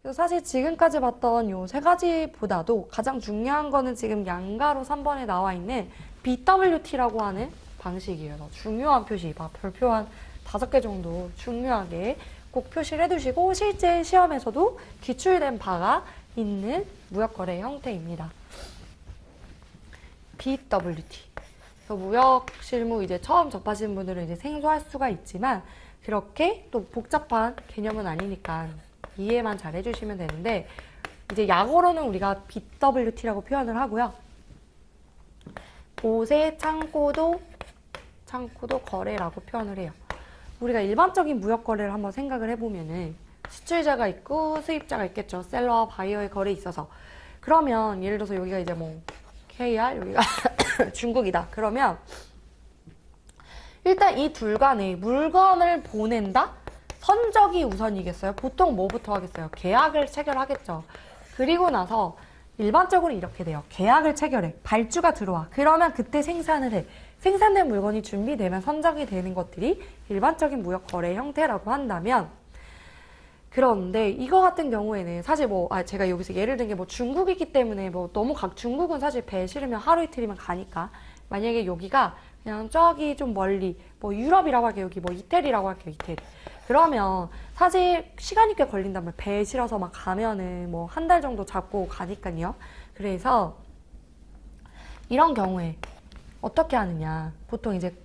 그래서 사실 지금까지 봤던 요 세 가지보다도 가장 중요한 거는 지금 양가로 3번에 나와 있는 BWT라고 하는 방식이에요. 중요한 표시, 별표 한 5개 정도 중요하게 꼭 표시를 해두시고 실제 시험에서도 기출된 바가 있는 무역거래 형태입니다. BWT. 무역 실무 이제 처음 접하시는 분들은 이제 생소할 수가 있지만 그렇게 또 복잡한 개념은 아니니까 이해만 잘 해주시면 되는데 이제 약어로는 우리가 BWT라고 표현을 하고요. 보세 창고도 거래라고 표현을 해요. 우리가 일반적인 무역 거래를 한번 생각을 해보면은 수출자가 있고 수입자가 있겠죠. 셀러와 바이어의 거래에 있어서. 그러면 예를 들어서 여기가 이제 뭐 KR 여기가 중국이다. 그러면 일단 이 둘 간에 물건을 보낸다? 선적이 우선이겠어요? 보통 뭐부터 하겠어요? 계약을 체결하겠죠. 그리고 나서 일반적으로 이렇게 돼요. 계약을 체결해. 발주가 들어와. 그러면 그때 생산을 해. 생산된 물건이 준비되면 선적이 되는 것들이 일반적인 무역 거래 형태라고 한다면 그런데 이거 같은 경우에는 사실 제가 여기서 예를 든 게 중국이기 때문에 너무 중국은 사실 배 실으면 하루 이틀이면 가니까 만약에 여기가 그냥 저기 좀 멀리 유럽이라고 할게요. 여기 이태리라고 할게요. 이태리. 그러면 사실 시간이 꽤 걸린단 말이에요. 배에 실어서 가면은 한 달 정도 잡고 가니까요. 그래서 이런 경우에 어떻게 하느냐. 보통 이제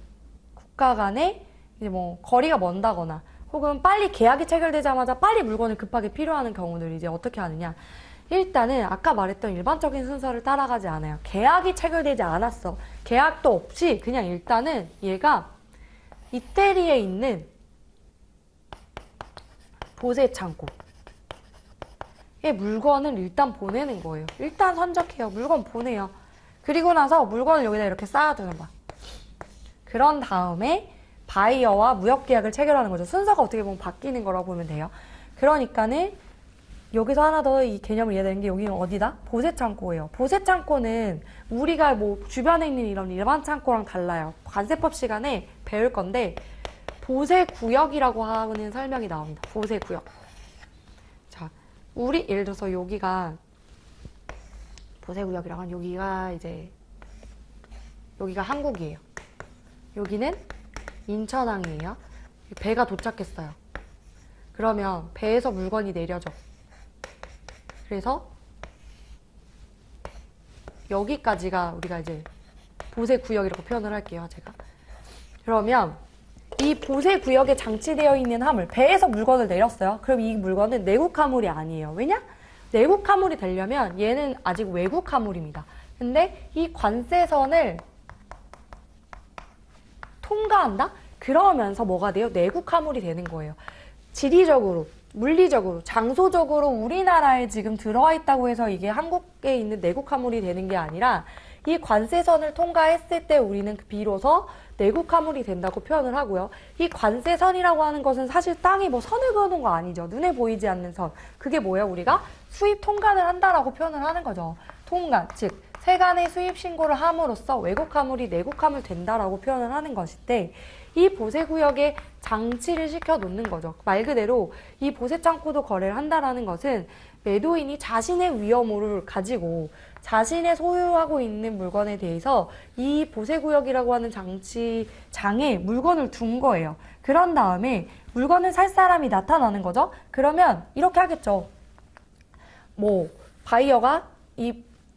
국가 간에 이제 거리가 먼다거나 혹은 빨리 계약이 체결되자마자 빨리 물건을 급하게 필요하는 경우들 이제 어떻게 하느냐. 일단은 아까 말했던 일반적인 순서를 따라가지 않아요. 계약이 체결되지 않았어. 계약도 없이 그냥 일단은 얘가 이태리에 있는 보세 창고에 물건을 일단 보내는 거예요. 일단 선적해요. 물건 보내요. 그리고 나서 물건을 여기다 이렇게 쌓아두는 거야. 그런 다음에 바이어와 무역 계약을 체결하는 거죠. 순서가 어떻게 보면 바뀌는 거라고 보면 돼요. 그러니까는 여기서 하나 더 이 개념을 이해되는 게 여기는 어디다? 보세 창고예요. 보세 창고는 우리가 주변에 있는 이런 일반 창고랑 달라요. 관세법 시간에 배울 건데 보세 구역이라고 하는 설명이 나옵니다. 보세 구역. 자, 우리 예를 들어서 여기가 보세 구역이라고 하면 여기가 한국이에요. 여기는 인천항이에요. 배가 도착했어요. 그러면 배에서 물건이 내려져. 그래서 여기까지가 우리가 이제 보세 구역이라고 표현을 할게요. 제가. 그러면 이 보세 구역에 장치되어 있는 화물, 배에서 물건을 내렸어요. 그럼 이 물건은 내국 화물이 아니에요. 왜냐? 내국 화물이 되려면 얘는 아직 외국 화물입니다. 근데 이 관세선을 통과한다? 그러면서 뭐가 돼요? 내국 화물이 되는 거예요. 지리적으로, 물리적으로, 장소적으로 우리나라에 지금 들어와 있다고 해서 이게 한국에 있는 내국 화물이 되는 게 아니라 이 관세선을 통과했을 때 우리는 비로소 내국 화물이 된다고 표현을 하고요. 이 관세선이라고 하는 것은 사실 땅에 선을 그어놓은 거 아니죠. 눈에 보이지 않는 선. 그게 뭐예요? 우리가 수입 통관을 한다라고 표현을 하는 거죠. 통관, 즉 세간의 수입 신고를 함으로써 외국 화물이 내국 화물 된다라고 표현을 하는 것인데 이 보세구역에 장치를 시켜 놓는 거죠. 말 그대로 이 보세창고도 거래를 한다라는 것은 매도인이 자신의 위험을 가지고 자신의 소유하고 있는 물건에 대해서 이 보세구역이라고 하는 장치장에 물건을 둔 거예요. 그런 다음에 물건을 살 사람이 나타나는 거죠. 그러면 이렇게 하겠죠. 바이어가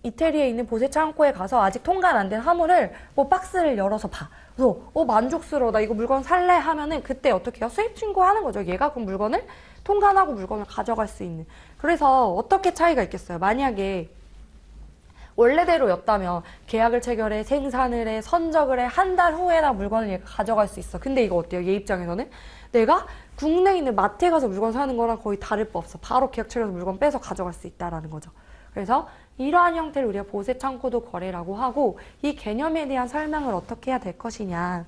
이태리에 있는 보세 창고에 가서 아직 통관 안 된 화물을 박스를 열어서 봐. 그래서 만족스러워. 나 이거 물건 살래 하면은 그때 어떻게 해요? 수입 신고하는 거죠. 얘가 그 물건을 통관하고 물건을 가져갈 수 있는. 그래서 어떻게 차이가 있겠어요? 만약에 원래대로였다면 계약을 체결해, 생산을 해, 선적을 해, 한 달 후에나 물건을 얘가 가져갈 수 있어. 근데 이거 어때요? 얘 입장에서는 내가 국내에 있는 마트에 가서 물건 사는 거랑 거의 다를 바 없어. 바로 계약 체결해서 물건 빼서 가져갈 수 있다라는 거죠. 그래서 이러한 형태를 우리가 보세 창고도 거래라고 하고 이 개념에 대한 설명을 어떻게 해야 될 것이냐.